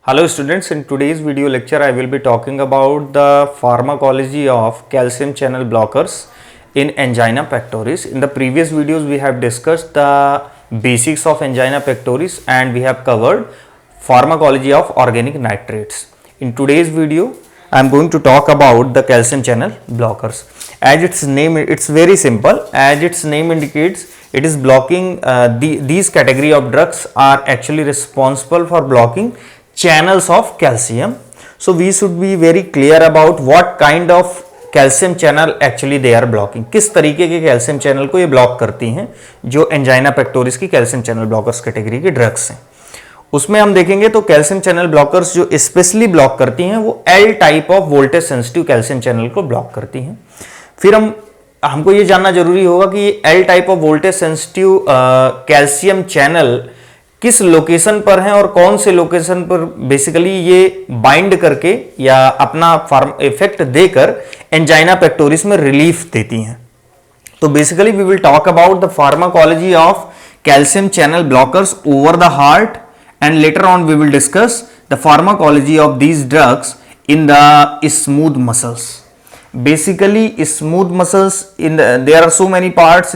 Hello students, in today's video lecture I will be talking about the pharmacology of calcium channel blockers in angina pectoris. In the previous videos we have discussed the basics of angina pectoris and we have covered pharmacology of organic nitrates. In today's video I am going to talk about the calcium channel blockers. As its name, it's very simple. As its name indicates, it is blocking these category of drugs are actually responsible for blocking channels of calcium. So we should be very clear about what kind of calcium channel actually they are blocking. किस तरीके के calcium channel को ये block करती हैं जो angina pectoris की calcium channel blockers category के ड्रग्स हैं. उसमें हम देखेंगे तो कैल्शियम चैनल ब्लॉकर्स जो स्पेशली ब्लॉक करती हैं वो L type of voltage sensitive calcium channel को ब्लॉक करती हैं. फिर हमको ये जानना जरूरी होगा कि ये L type of voltage sensitive calcium channel किस लोकेशन पर है और कौन से लोकेशन पर बेसिकली ये बाइंड करके या अपना इफेक्ट देकर एंजाइना पेक्टोरिस में रिलीफ देती हैं. तो basically we will talk about the pharmacology of calcium channel blockers over the heart and later on we will discuss the pharmacology of these drugs in the smooth muscles. Basically smooth muscles there are so many parts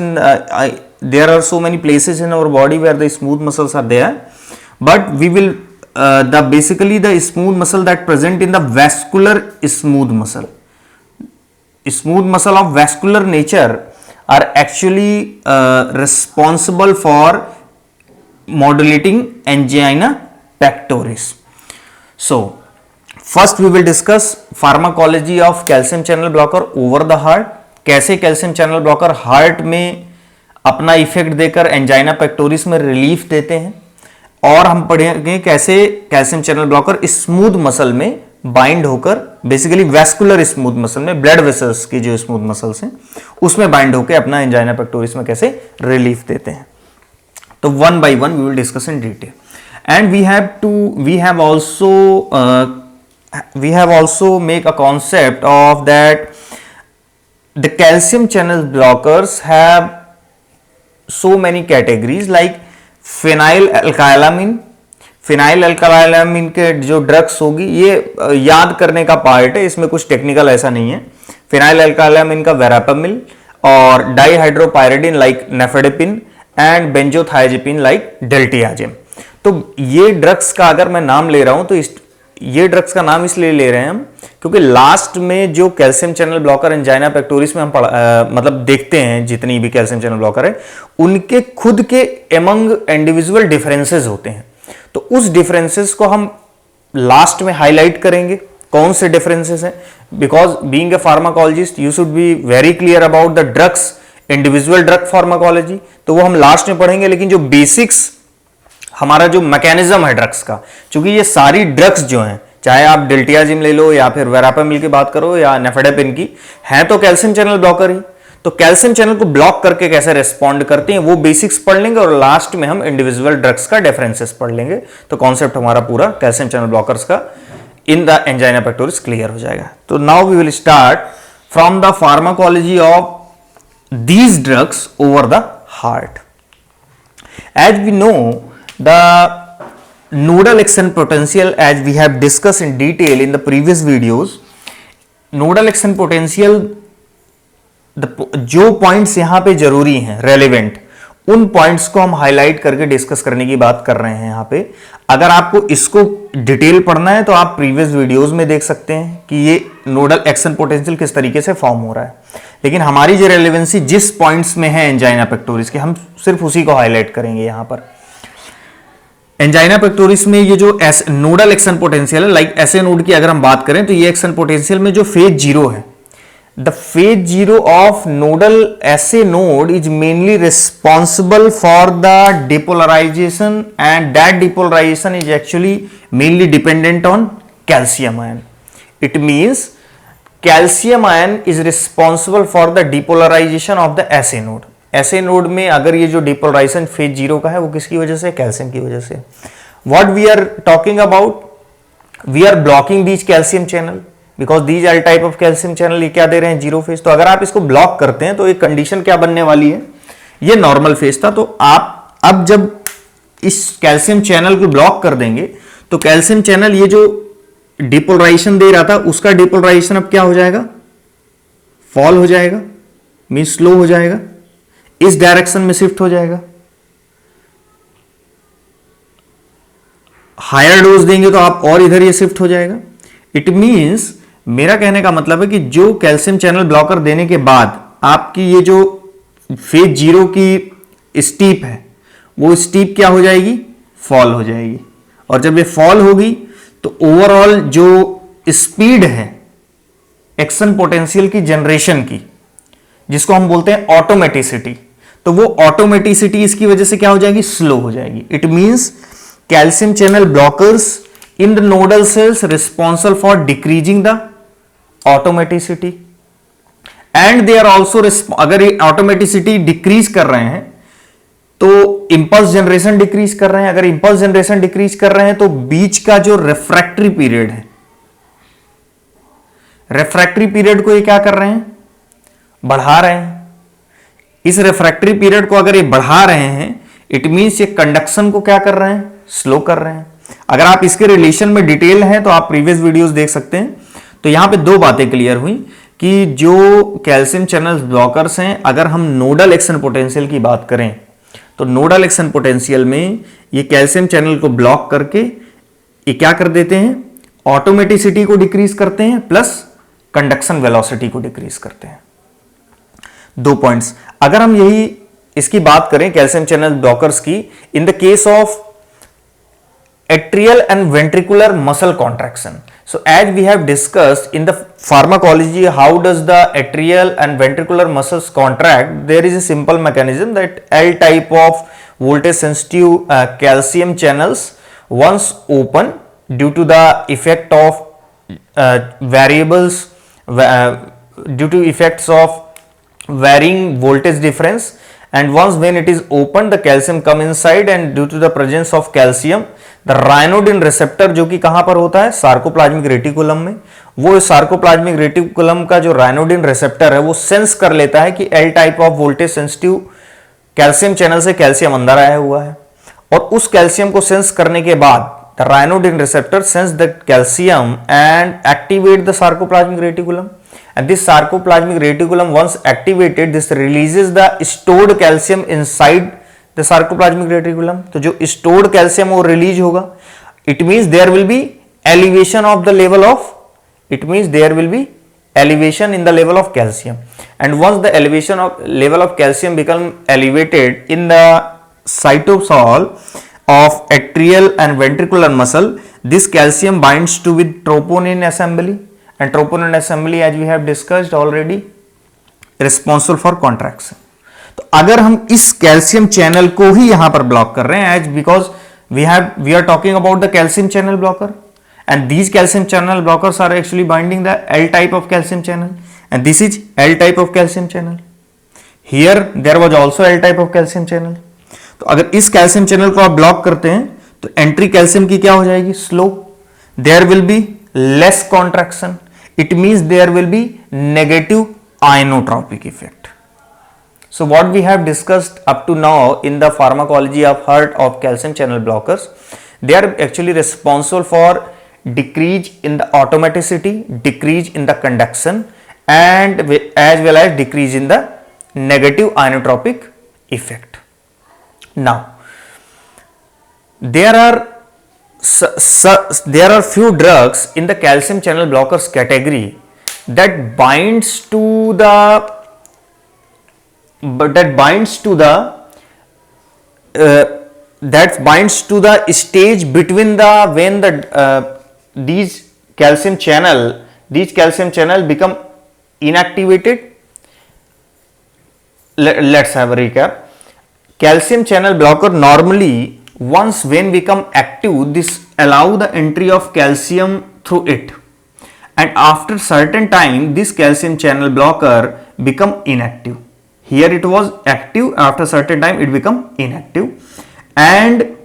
there are so many places in our body where the smooth muscles are there, but we will basically the smooth muscle that present in the vascular smooth muscle of vascular nature are actually responsible for modulating angina pectoris. So first we will discuss pharmacology of calcium channel blocker over the heart. कैसे calcium channel blocker heart में अपना effect देकर angina pectoris में relief देते हैं, और हम पढ़ेंगे कैसे calcium channel blocker smooth muscle में बाइंड होकर बेसिकली वैस्कुलर स्मूथ मसल में ब्लड वेसल्स की जो स्मूथ मसल्स हैं उसमें बाइंड होकर अपना angina pectoris में कैसे रिलीफ देते हैं. So one by one we will discuss in detail, and we have also make a concept of that the calcium channel blockers have so many categories like phenylalkylamine के जो drugs होगी ये याद करने का पार्ट है, इसमें कुछ टेक्निकल ऐसा नहीं है. phenylalkylamine का verapamil और डाइहाइड्रोपायरिडिन लाइक नेफेडेपिन एंड बेंजोथाइजिपिन लाइक डेल्टियाजिम. तो ये ड्रग्स का अगर मैं नाम ले रहा हूं तो ये ड्रग्स का नाम इसलिए ले रहे हैं हम क्योंकि लास्ट में जो calcium channel blocker angina pectoris में हम मतलब देखते हैं जितनी भी कैल्शियम चैनल ब्लॉकर है उनके खुद के एमंग इंडिविजुअल डिफरेंसेस होते हैं. तो उस डिफरेंसेस को हम लास्ट में हाईलाइट करेंगे कौन से डिफरेंसेस हैं, because being a pharmacologist you should be very clear about the drugs individual drug pharmacology, तो वो हम लास्ट में पढ़ेंगे. लेकिन जो बेसिक्स हमारा जो मैकेनिज्म है ड्रग्स का, क्योंकि ये सारी ड्रग्स जो हैं चाहे आप डेल्टियाजिम ले लो या फिर वेरापामिल की बात करो या नेफेडेपिन की, हैं तो कैल्शियम चैनल ब्लॉकर ही. तो कैल्शियम चैनल को ब्लॉक करके कैसे रेस्पॉन्ड करते हैं वो बेसिक्स पढ़ लेंगे और लास्ट में हम इंडिविजुअल ड्रग्स का डिफरेंसेस पढ़ लेंगे. तो कॉन्सेप्ट हमारा पूरा कैल्शियम चैनल ब्लॉकर्स का in the angina pectoris clear हो जाएगा. तो now we will start from the pharmacology of these drugs over the heart. As we know, the nodal action potential, as we have discussed in detail in the previous videos, nodal action potential जो points यहां पे जरूरी हैं relevant, उन points को हम highlight करके discuss करने की बात कर रहे हैं यहां पे. अगर आपको इसको डिटेल पढ़ना है तो आप प्रीवियस वीडियोस में देख सकते हैं कि ये नोडल एक्शन पोटेंशियल किस तरीके से फॉर्म हो रहा है. लेकिन हमारी जो रेलेवेंसी जिस पॉइंट्स में है एंजाइना पेक्टोरिस के, हम सिर्फ उसी को हाईलाइट करेंगे यहां पर. एंजाइना पेक्टोरिस में ये जो नोडल एक्शन पोटेंशियल है, लाइक ऐसे नोड की अगर हम बात करें तो ये एक्शन पोटेंशियल में जो फेज जीरो है, the phase 0 of nodal SA node is mainly responsible for the depolarization, and that depolarization is actually mainly dependent on calcium ion. It means calcium ion is responsible for the depolarization of the SA node. SA node में अगर ये जो depolarization phase 0 का है वो किसकी वजह से, calcium की वजह से. What we are talking about, we are blocking these calcium channel because these L type of calcium channel ये क्या दे रहे हैं, जीरो फेज. तो अगर आप इसको ब्लॉक करते हैं तो एक कंडीशन क्या बनने वाली है, ये नॉर्मल फेज था. तो आप अब जब इस कैल्शियम चैनल को ब्लॉक कर देंगे तो कैल्शियम चैनल ये जो डिपोलराइजेशन दे रहा था उसका डिपोलराइजेशन अब क्या हो जाएगा, फॉल हो जाएगा, मीन स्लो हो जाएगा, इस डायरेक्शन में शिफ्ट हो जाएगा। हायर डोज देंगे तो आप और इधर ये शिफ्ट हो जाएगा। इट मींस, मेरा कहने का मतलब है कि जो कैल्शियम चैनल ब्लॉकर देने के बाद आपकी ये जो फेज 0 की स्टीप है वो स्टीप क्या हो जाएगी, फॉल हो जाएगी। और जब ये फॉल होगी तो ओवरऑल जो स्पीड है एक्शन पोटेंशियल की जनरेशन की, जिसको हम बोलते हैं ऑटोमेटिसिटी, तो वो ऑटोमेटिसिटी इसकी वजह से क्या हो जाएगी, स्लो हो जाएगी। It means calcium channel blockers in the nodal cells responsible for decreasing the automaticity and they are also अगर ये automaticity डिक्रीज कर रहे हैं तो इंपल्स जनरेशन डिक्रीज कर रहे हैं। अगर इंपल्स जनरेशन डिक्रीज कर रहे हैं तो बीच का जो रेफ्रैक्टरी पीरियड है, रेफ्रैक्टरी पीरियड को ये क्या कर रहे हैं, बढ़ा रहे हैं। इस रेफ्रैक्टरी पीरियड को अगर ये बढ़ा रहे हैं, इट मींस ये कंडक्शन को क्या कर रहे हैं, स्लो कर रहे हैं। अगर आप इसके रिलेशन में डिटेल हैं तो आप प्रीवियस वीडियोस देख सकते हैं। तो यहां पे दो बातें क्लियर हुई कि जो कैल्शियम चैनल ब्लॉकर्स हैं, अगर हम नोडल एक्शन पोटेंशियल की बात करें तो नोडल एक्शन पोटेंशियल में ये कैल्शियम चैनल को ब्लॉक करके ये क्या कर देते हैं, ऑटोमेटिसिटी को डिक्रीज करते हैं प्लस कंडक्शन वेलोसिटी को डिक्रीज करते हैं। दो पॉइंट्स। अगर हम यही इसकी बात करें कैल्शियम चैनल ब्लॉकर्स की, in the case of atrial and ventricular muscle contraction. So as we have discussed in the pharmacology, how does the atrial and ventricular muscles contract? There is a simple mechanism that L type of voltage sensitive calcium channels once open due to the effect of variables, due to effects of varying voltage difference, and once when it is opened the calcium come inside and due to the presence of calcium the ryanodine receptor जो कि कहां पर होता है, sarcoplasmic reticulum में, वो sarcoplasmic reticulum का जो रायनोडिन रिसेप्टर है वो सेंस कर लेता है कि L type of voltage sensitive calcium channel से कैल्शियम अंदर आया हुआ है, और उस कैल्शियम को सेंस करने के बाद the ryanodine receptor sense the calcium and activate the sarcoplasmic reticulum, and this sarcoplasmic reticulum once activated this releases the stored calcium inside the sarcoplasmic reticulum। तो जो stored calcium वो release होगा, it means there will be elevation of the level of, it means there will be elevation in the level of calcium, and once the elevation of level of calcium become elevated in the cytosol of atrial and ventricular muscle, this calcium binds to with troponin assembly, and troponin assembly as we have discussed already responsible for contraction। तो अगर हम इस calcium channel को ही यहां पर block कर रहे हैं, as because we are talking about the calcium channel blocker and these calcium channel blockers are actually binding the L type of calcium channel and this is L type of calcium channel. Here there was also L type of calcium channel. तो अगर इस calcium channel को आप block करते हैं तो entry calcium की क्या हो जाएगी, slow, there will be less contraction, it means there will be negative ionotropic effect। So what we have discussed up to now in the pharmacology of heart of calcium channel blockers, they are actually responsible for decrease in the automaticity, decrease in the conduction, and as well as decrease in the negative ionotropic effect। Now there are few drugs in the calcium channel blockers category that binds to the stage between the when the these calcium channel become inactivated। Let's have a recap। Calcium channel blocker normally once when become active, this allow the entry of calcium through it, and after certain time this calcium channel blocker become inactive। Here it was active, after certain time it become inactive, and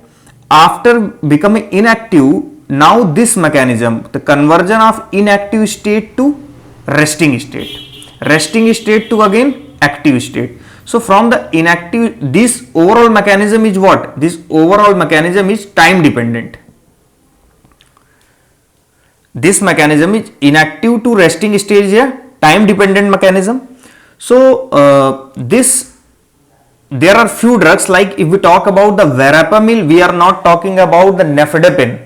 after becoming inactive, now this mechanism, the conversion of inactive state to resting state to again active state। So from the inactive, this overall mechanism is what? This overall mechanism is time dependent। this mechanism is inactive to resting stage, a time dependent mechanism. So this there are few drugs, like if we talk about the verapamil, we are not talking about the nifedipine.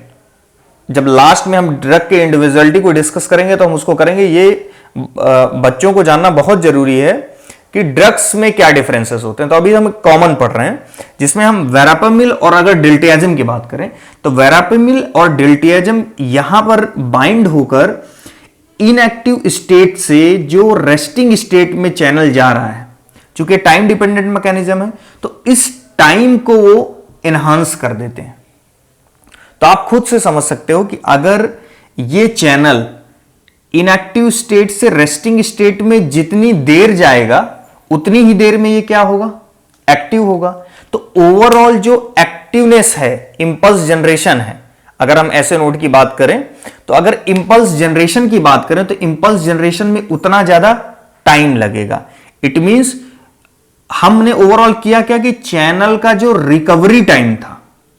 जब last में हम drug के individuality को discuss करेंगे तो हम उसको करेंगे। ये बच्चों को जानना बहुत जरूरी है कि ड्रग्स में क्या डिफरेंसेस होते हैं। तो अभी हम कॉमन पढ़ रहे हैं जिसमें हम वेरापामिल और अगर डिल्टियाजिम की बात करें तो वेरापामिल और डिल्टियाजिम यहां पर बाइंड होकर इनएक्टिव स्टेट से जो रेस्टिंग स्टेट में चैनल जा रहा है, चूंकि टाइम डिपेंडेंट मैकेनिज्म है तो इस टाइम को वो एनहांस कर देते हैं। तो आप खुद से समझ सकते हो कि अगर ये चैनल इनएक्टिव स्टेट से रेस्टिंग स्टेट में जितनी देर जाएगा उतनी ही देर में ये क्या होगा, एक्टिव होगा। तो ओवरऑल जो एक्टिवनेस है, इंपल्स जनरेशन है, अगर हम ऐसे नोड की बात करें तो अगर इंपल्स जनरेशन की बात करें तो इंपल्स जनरेशन में उतना ज्यादा टाइम लगेगा। इट मींस हमने ओवरऑल किया क्या कि चैनल का जो रिकवरी टाइम था,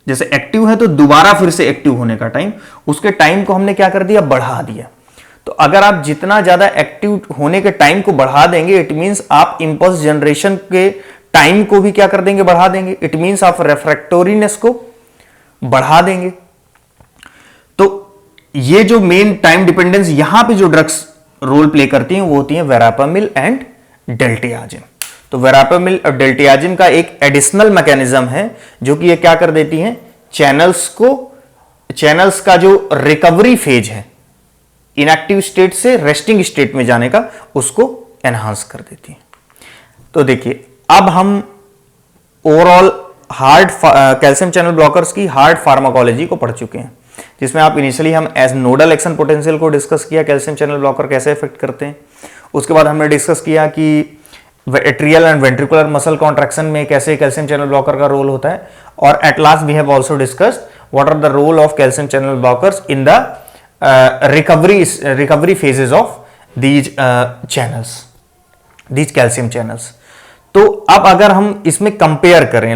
जैसे एक्टिव है तो दोबारा फिर से एक्टिव होने का टाइम, उसके टाइम को हमने क्या कर दिया, बढ़ा दिया। तो अगर आप जितना ज्यादा एक्टिव होने के टाइम को बढ़ा देंगे, इट मींस आप इंपल्स जनरेशन के टाइम को भी क्या कर देंगे, बढ़ा देंगे। इट मींस आप रेफ्रैक्टोरीनेस को बढ़ा देंगे। तो ये जो मेन टाइम डिपेंडेंस यहां पे जो ड्रग्स रोल प्ले करती हैं वो होती हैं वेरापामिल एंड डिल्टियाजिम। तो वेरापामिल और डिल्टियाजिम का एक एडिशनल मैकेनिज्म है जो कि ये क्या कर देती हैं, चैनल्स का जो रिकवरी फेज है इनएक्टिव स्टेट से रेस्टिंग स्टेट में जाने का, उसको एनहांस कर देती है। तो देखिए अब हम overall heart calcium channel blockers की हार्ड फार्माकोलॉजी को पढ़ चुके हैं, जिसमें आप इनिशियली हम एज नोडल एक्शन पोटेंशियल को डिस्कस किया, कैल्शियम चैनल ब्लॉकर कैसे इफेक्ट करते हैं। उसके बाद हमने डिस्कस किया कि atrial and ventricular muscle contraction में कैसे कैल्शियम चैनल ब्लॉकर का रोल होता है। और at last we have also discussed what are the role of calcium channel blockers in the recovery phases of these channels, these calcium channels। तो अब अगर हम इसमें कंपेयर करें,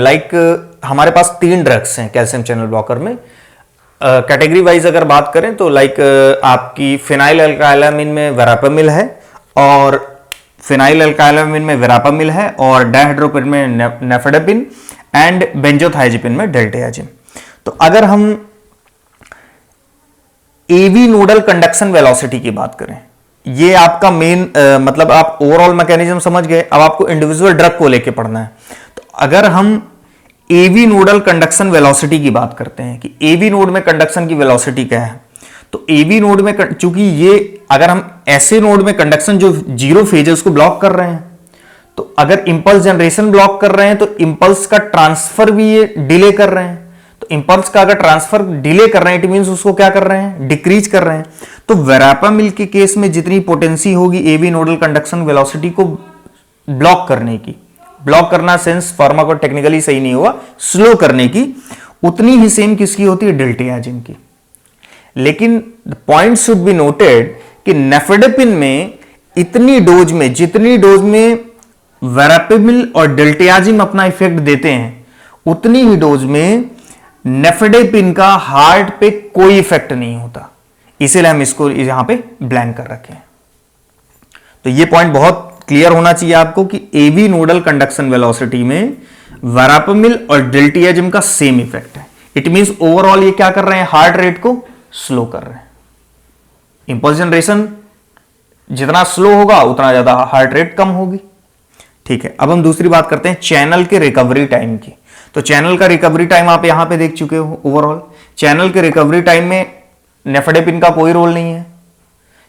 हमारे पास 3 ड्रग्स हैं कैल्शियम चैनल ब्लॉकर में। कैटेगरी वाइज अगर बात करें तो आपकी फिनाइल अल्काइलामिन में वेरापामिल है, और फिनाइल अल्काइलामिन में वेरापामिल है, और डायहाइड्रोपिन में नेफेडेपिन एंड बेंजोथाइजिपिन में डिल्टियाजिम। तो अगर हम एवी नोडल कंडक्शन वेलोसिटी की बात करें, ये आपका मेन मतलब आप ओवरऑल मैकेनिज्म समझ गए। अब आपको इंडिविजुअल ड्रग को लेके पढ़ना है। तो अगर हम एवी नोडल कंडक्शन वेलोसिटी की बात करते हैं कि एवी नोड में कंडक्शन की वेलोसिटी क्या है, तो एवी नोड में चूंकि ये अगर हम ऐसे नोड में कंडक्शन जो जीरो फेज है उसको ब्लॉक कर रहे हैं, तो अगर इंपल्स जनरेशन ब्लॉक कर रहे हैं तो इंपल्स का ट्रांसफर भी ये डिले कर रहे हैं। तो इंपल्स का अगर ट्रांसफर डिले कर रहे हैं, इट मींस उसको क्या कर रहे हैं, डिक्रीज कर रहे हैं। तो वेरापामिल के केस में जितनी पोटेंसी होगी एवी नोडल कंडक्शन वेलोसिटी को ब्लॉक करने की, ब्लॉक करना सेंस फार्माको टेक्निकली सही नहीं हुआ, स्लो करने की, उतनी ही सेम किसकी होती है, डिल्टियाजिम की। लेकिन पॉइंट शुड बी नोटेड कि नेफेडेपिन में इतनी डोज में, जितनी डोज में वेरापामिल और डिल्टियाजिम अपना इफेक्ट देते हैं, उतनी ही डोज में नेफेडेपिन का हार्ट पे कोई इफेक्ट नहीं होता। इसीलिए हम इसको यहां पे ब्लैंक कर रखे हैं। तो ये पॉइंट बहुत क्लियर होना चाहिए आपको कि एवी नोडल कंडक्शन वेलोसिटी में वेरापामिल और डिल्टियाजिम का सेम इफेक्ट है। इट मींस ओवरऑल ये क्या कर रहे हैं, हार्ट रेट को स्लो कर रहे हैं। इंपल्स जनरेशन जितना स्लो होगा उतना ज्यादा हार्ट रेट कम होगी। ठीक है, अब हम दूसरी बात करते हैं चैनल के रिकवरी टाइम की। तो चैनल का रिकवरी टाइम आप यहां पे देख चुके हो। ओवरऑल चैनल के रिकवरी टाइम में नेफेडेपिन का कोई रोल नहीं है।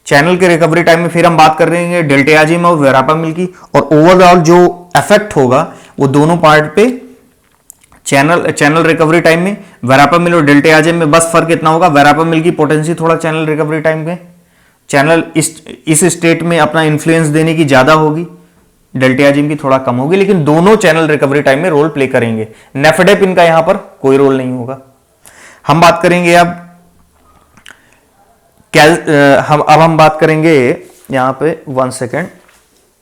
चैनल के रिकवरी टाइम में फिर हम बात कर रहे हैं डिल्टियाजिम और वेरापामिल की, और ओवरऑल जो इफेक्ट होगा वो दोनों पार्ट पे चैनल रिकवरी टाइम में वेरापामिल और डिल्टियाजिम में बस फर्क इतना होगा, वेरापामिल की पोटेंसी थोड़ा चैनल रिकवरी टाइम में, चैनल इस स्टेट में अपना इन्फ्लुएंस देने की ज्यादा होगी, डिल्टियाजिम की थोड़ा कम होगी, लेकिन दोनों चैनल रिकवरी टाइम में रोल प्ले करेंगे। नेफेडेपिन का यहां पर कोई रोल नहीं होगा। हम बात करेंगे अब हम बात करेंगे यहां पे 1 सेकेंड,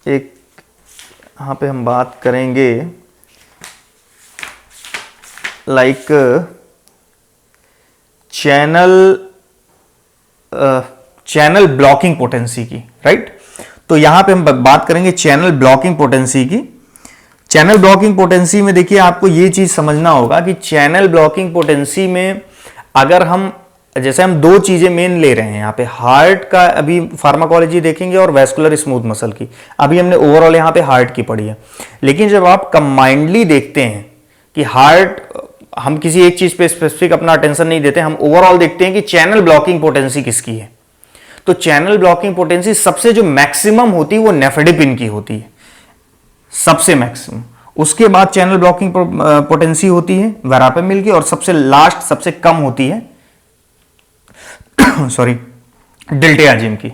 यहां पे हम बात करेंगे चैनल चैनल ब्लॉकिंग पोटेंसी की, राइट। तो यहां पे हम बात करेंगे चैनल ब्लॉकिंग पोटेंसी की। चैनल ब्लॉकिंग पोटेंसी में देखिए आपको ये चीज समझना होगा कि चैनल ब्लॉकिंग पोटेंसी में अगर हम जैसे हम दो चीजें मेन ले रहे हैं यहां पे, हार्ट का अभी फार्माकोलॉजी देखेंगे और वैस्कुलर स्मूथ मसल की। अभी हमने ओवरऑल यहां पे हार्ट की पढ़ी है, लेकिन जब आप कंबाइंडली देखते हैं कि हार्ट, हम किसी एक चीज पे स्पेसिफिक अपना अटेंशन नहीं देते, हम ओवरऑल देखते हैं कि चैनल ब्लॉकिंग पोटेंसी किसकी है। तो चैनल ब्लॉकिंग पोटेंसी सबसे जो मैक्सिमम होती है वो नेफेडेपिन की होती है, सबसे मैक्सिमम। उसके बाद चैनल ब्लॉकिंग पोटेंसी होती है वेरापेमिल की, और सबसे लास्ट सबसे कम होती है सॉरी डिल्टेयाजिम की।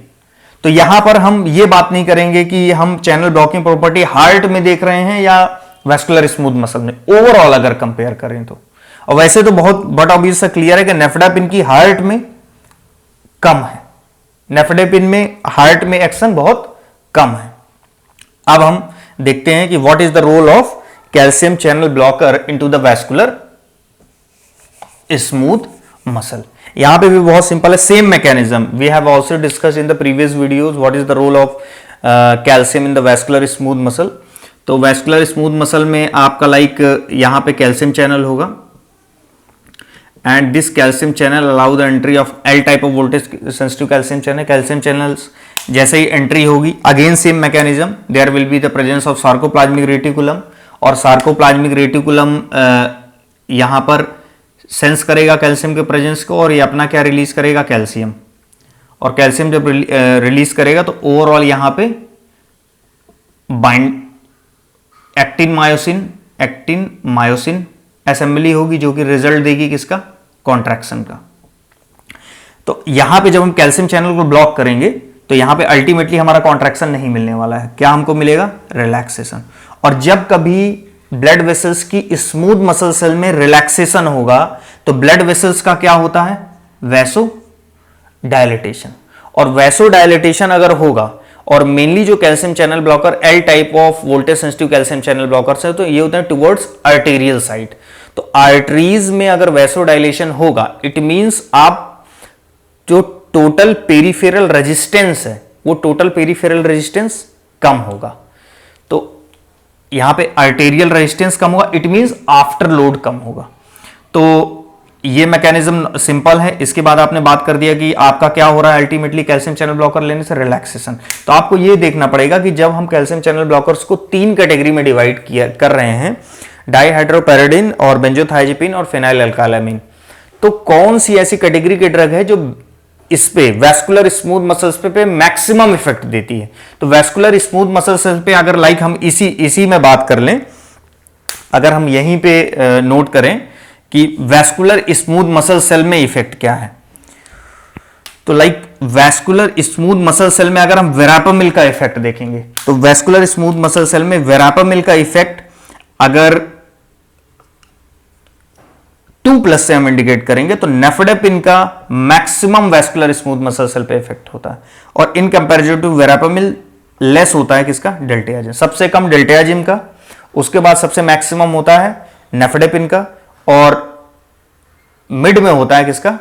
तो यहां पर हम ये बात नहीं करेंगे कि हम चैनल ब्लॉकिंग प्रॉपर्टी हार्ट में देख रहे हैं या वैस्कुलर स्मूथ मसल में, ओवरऑल अगर कंपेयर करें तो। और वैसे तो बहुत बट ऑब्वियस क्लियर है कि नेफेडेपिन की हार्ट में कम है, नेफेडेपिन में हार्ट में एक्शन बहुत कम है। अब हम देखते हैं कि what is the role of calcium channel blocker into the vascular smooth muscle. यहां पे भी बहुत सिंपल है, same mechanism we have also discuss in the previous videos, what is the role of calcium in the vascular smooth muscle. तो vascular smooth muscle में आपका यहां पे कैल्शियम चैनल होगा, and this calcium channel allow the entry of L type of voltage sensitive calcium channel. Calcium channels जैसे ही entry होगी, again same mechanism, there will be the presence of sarcoplasmic reticulum, और sarcoplasmic reticulum यहां पर sense करेगा calcium के presence को, और ये अपना क्या रिलीज करेगा, कैल्शियम। और कैल्शियम जब रिलीज करेगा तो ओवरऑल यहां पे बाइंड एक्टिन मायोसिन असेंबली होगी, जो कि रिजल्ट देगी किसका, कॉन्ट्रैक्शन का। तो यहां पे जब हम कैल्शियम चैनल को ब्लॉक करेंगे तो यहां पे अल्टीमेटली हमारा कॉन्ट्रैक्शन नहीं मिलने वाला है, क्या हमको मिलेगा, रिलैक्सेशन। और जब कभी ब्लड वेसल्स की स्मूथ मसल सेल में रिलैक्सेशन होगा तो ब्लड वेसल्स का क्या होता है, वैसो डायलिटेशन। और वैसो डायलिटेशन अगर होगा, और मेनली जो calcium channel blocker L type of voltage sensitive calcium channel blockers है, तो ये होते हैं टुवर्ड्स आर्टेरियल साइड। तो आर्टरीज में अगर वैसो डायलेशन होगा, इट मींस आप जो टोटल पेरिफेरल रेजिस्टेंस है वो टोटल पेरिफेरल रेजिस्टेंस कम होगा। तो यहां पे आर्टेरियल रेजिस्टेंस कम होगा, इट मींस आफ्टर लोड कम होगा। तो ये मैकेनिज्म सिंपल है। इसके बाद आपने बात कर दिया कि आपका क्या हो रहा है, अल्टीमेटली कैल्शियम चैनल ब्लॉकर लेने से रिलैक्सेशन। तो आपको ये देखना पड़ेगा कि जब हम कैल्शियम चैनल ब्लॉकर्स को 3 कैटेगरी में डिवाइड कर रहे हैं, डाइहाइड्रोपैराडिन और बेंजोथाइजिपिन और फिनाइल अल्काइलामीन, तो कौन सी ऐसी कैटेगरी के ड्रग है जो इस पे वैस्कुलर स्मूथ मसल्स पे मैक्सिमम इफेक्ट देती है। तो वैस्कुलर स्मूथ मसल्स पे अगर हम इसी में बात कर लें, अगर हम यहीं पे नोट करें कि वैस्कुलर स्मूथ मसल सेल में इफेक्ट क्या है, तो वैस्कुलर स्मूथ मसल सेल में अगर हम वेरापामिल का इफेक्ट देखेंगे, तो वैस्कुलर स्मूथ मसल सेल में वेरापामिल का इफेक्ट अगर 2+ से हम इंडिकेट करेंगे तो नेफेडेपिन का maximum vascular smooth muscle cell पे इफेक्ट होता है, और in comparison to verapamil less होता है किसका, डेल्टेयाजिम। सबसे कम डेल्टेयाजिम का, उसके बाद सबसे मैक्सिमम होता है नेफेडेपिन का, और मिड में होता है किसका,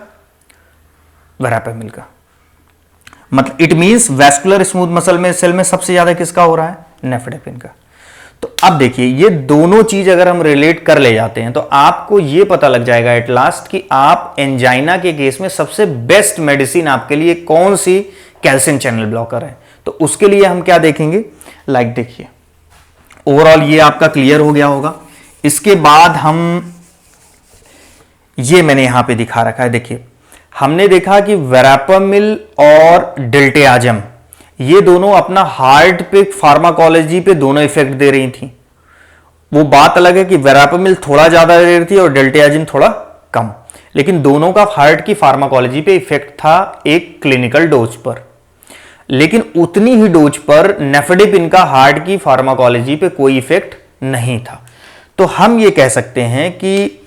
वेरापामिल का। मतलब it means vascular smooth muscle में सेल में सबसे ज्यादा किसका हो रहा है, नेफेडेपिन का। तो अब देखिए ये दोनों चीज अगर हम रिलेट कर ले जाते हैं तो आपको ये पता लग जाएगा एट लास्ट कि आप एंजाइना के केस में सबसे बेस्ट मेडिसिन आपके लिए कौन सी कैल्शियम चैनल ब्लॉकर है। तो उसके लिए हम क्या देखेंगे, देखिए ओवरऑल ये आपका क्लियर हो गया होगा। इसके बाद हम ये मैंने यहां पे दिखा रखा है, देखिए हमने देखा कि वेरापामिल और डिल्टेयाजिम ये दोनों अपना हार्ट पे फार्माकोलॉजी पे दोनों इफेक्ट दे रही थी। वो बात अलग है कि वेरापामिल थोड़ा ज्यादा दे रही थी और डेल्टेयाजिम थोड़ा कम, लेकिन दोनों का हार्ट की फार्माकोलॉजी पे इफेक्ट था एक क्लिनिकल डोज पर। लेकिन उतनी ही डोज पर नेफेडेपिन का हार्ट की फार्माकोलॉजी पे कोई इफेक्ट नहीं था। तो हम ये कह सकते हैं कि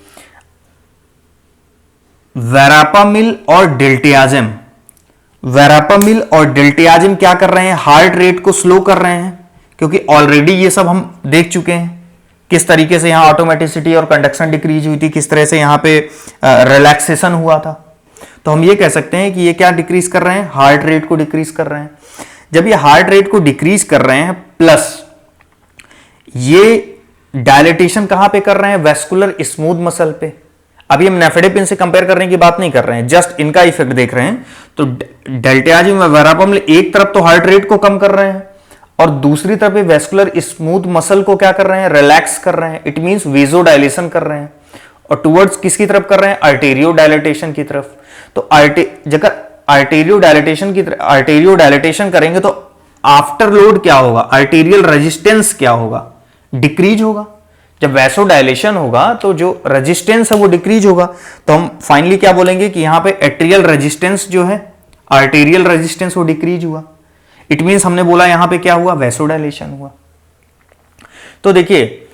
वेरापामिल और डिल्टेयाजिम क्या कर रहे हैं, हार्ट रेट को स्लो कर रहे हैं, क्योंकि ऑलरेडी ये सब हम देख चुके हैं किस तरीके से यहां ऑटोमेटिसिटी और कंडक्शन डिक्रीज हुई थी, किस तरह से यहां पे रिलैक्सेशन हुआ था। तो हम ये कह सकते हैं कि ये क्या डिक्रीज कर रहे हैं, हार्ट रेट को डिक्रीज कर रहे हैं। जब ये हार्ट रेट को डिक्रीज कर रहे हैं प्लस ये डायलिटेशन कहां पे कर रहे हैं, वेस्कुलर स्मूथ मसल पे। अभी हम नेफेडेपिन से कंपेयर करने की बात नहीं कर रहे हैं, जस्ट इनका इफेक्ट देख रहे हैं। तो डेल्टाजिम व वेरापामिल एक तरफ तो हार्ट रेट को कम कर रहे हैं और दूसरी तरफ वेस्कुलर स्मूथ मसल को क्या कर रहे हैं, रिलैक्स कर रहे हैं। इट मींस वेजोडाइलेशन कर रहे हैं और टुवर्ड्स किसकी तरफ कर रहे हैं, आर्टेरियो डायलिटेशन की तरफ। तो जगह आर्टेरियो डायलिटेशन करेंगे तो आफ्टर लोड क्या होगा, आर्टेरियल रेजिस्टेंस क्या होगा, डिक्रीज होगा। जब वैसोडाइलेशन होगा तो जो रेजिस्टेंस है वो डिक्रीज होगा। तो हम फाइनली क्या बोलेंगे कि यहां पे एट्रियल रेजिस्टेंस जो है, आर्टेरियल रेजिस्टेंस वो डिक्रीज हुआ। इट मींस हमने बोला यहां पे क्या हुआ, वैसोडाइलेशन हुआ। तो देखिए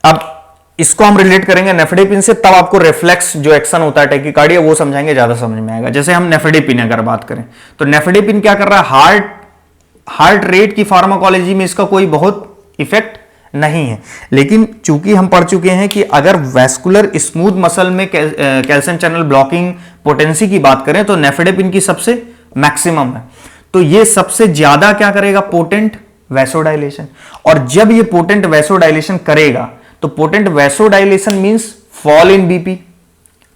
अब इसको हम रिलेट करेंगे नेफेडेपिन से, तब आपको रिफ्लेक्स जो एक्शन होता है टैकीकार्डिया वो समझाएंगे, ज्यादा समझ में आएगा। जैसे हम नेफेडेपिन अगर बात करें तो नेफेडेपिन क्या कर रहा है, हार्ट रेट की फार्माकोलॉजी में इसका कोई बहुत इफेक्ट नहीं है। लेकिन चूंकि हम पढ़ चुके हैं कि अगर वेस्कुलर स्मूथ मसल में कैल्शियम चैनल ब्लॉकिंग पोटेंसी की बात करें तो नेफेडेपिन की सबसे मैक्सिमम है। तो ये सबसे ज्यादा क्या करेगा, पोटेंट वैसोडाइलेशन। और जब ये पोटेंट वैसोडाइलेशन करेगा तो potent vasodilation means fall in BP,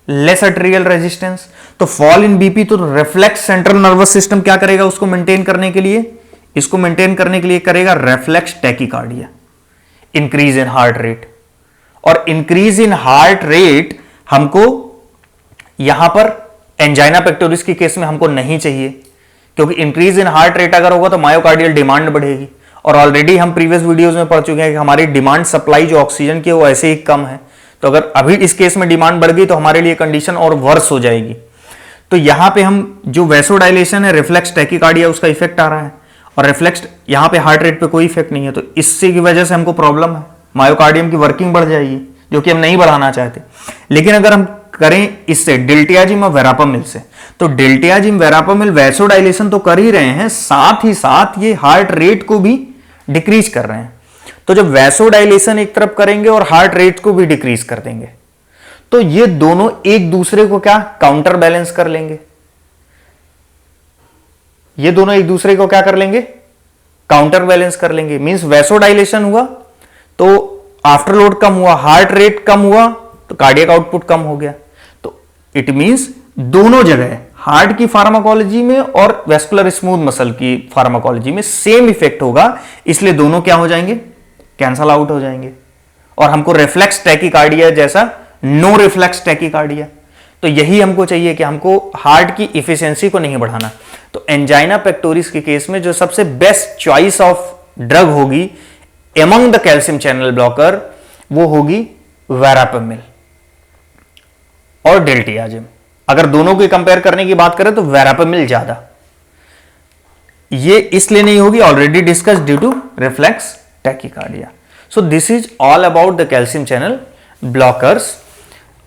less arterial resistance. तो फॉल इन बीपी तो रिफ्लेक्स सेंट्रल नर्वस सिस्टम क्या करेगा, उसको मेंटेन करने के लिए, इसको मेंटेन करने के लिए करेगा reflex tachycardia, increase in heart rate. और इंक्रीज इन हार्ट रेट हमको यहां पर एंजाइना पेक्टोरिस के केस में हमको नहीं चाहिए, क्योंकि इंक्रीज इन हार्ट रेट अगर होगा तो मायोकार्डियल डिमांड बढ़ेगी। और ऑलरेडी हम प्रीवियस वीडियोस में पढ़ चुके हैं कि हमारी डिमांड सप्लाई जो ऑक्सीजन की है वो ऐसे ही कम है। तो अगर अभी इस केस में डिमांड बढ़ गई तो हमारे लिए कंडीशन और वर्स हो जाएगी। तो यहां पे हम जो वैसोडाइलेशन है, रिफ्लेक्स टैकीकार्डिया, उसका इफेक्ट आ रहा है और रिफ्लेक्स यहां पे हार्ट रेट पे कोई इफेक्ट नहीं है। तो इससे की वजह से हमको प्रॉब्लम है, मायोकार्डियम की वर्किंग बढ़ जाएगी, जो कि हम नहीं बढ़ाना चाहते। लेकिन अगर हम करें इससे डिल्टियाजिम और वेरापामिल से, तो डिल्टियाजिम वेरापामिल वैसोडाइलेशन तो कर ही रहे हैं, साथ ही साथ ये हार्ट रेट को भी डिक्रीज कर रहे हैं। तो जब वैसोडाइलेशन एक तरफ करेंगे और हार्ट रेट को भी डिक्रीज कर देंगे तो ये दोनों एक दूसरे को क्या काउंटर बैलेंस कर लेंगे, ये दोनों एक दूसरे को क्या कर लेंगे, काउंटर बैलेंस कर लेंगे। मींस वैसोडाइलेशन हुआ तो आफ्टर लोड कम हुआ, हार्ट रेट कम हुआ तो कार्डियक आउटपुट कम हो गया। तो इट मींस दोनों जगह हार्ट की फार्माकोलॉजी में और वेस्कुलर स्मूथ मसल की फार्माकोलॉजी में सेम इफेक्ट होगा, इसलिए दोनों क्या हो जाएंगे, कैंसल आउट हो जाएंगे और हमको रिफ्लेक्स टैकीकार्डिया जैसा नो रिफ्लेक्स टैकीकार्डिया। तो यही हमको चाहिए कि हमको हार्ट की इफिशियंसी को नहीं बढ़ाना। तो एंजाइना पेक्टोरिस के केस में जो सबसे बेस्ट चॉइस ऑफ ड्रग होगी among the calcium channel blocker वो होगी वेरापामिल और डिल्टियाजिम। अगर दोनों की कंपेयर करने की बात करें तो वेरापामिल ज्यादा, ये इसलिए नहीं होगी, already discuss due to reflex tachycardia. So this is all about the calcium channel blockers.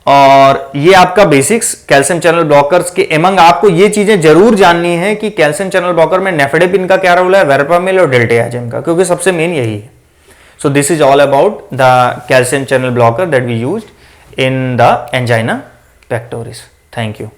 और ये आपका बेसिक्स कैल्शियम चैनल ब्लॉकर्स के एमंग आपको ये चीजें जरूर जाननी है कि कैल्शियम चैनल ब्लॉकर में नेफेडेपिन का क्या रोल है, वेरापामिल और डिल्टियाजिम का, क्योंकि सबसे मेन यही है। So this is all about the calcium channel blocker that we used in the angina pectoris. Thank you.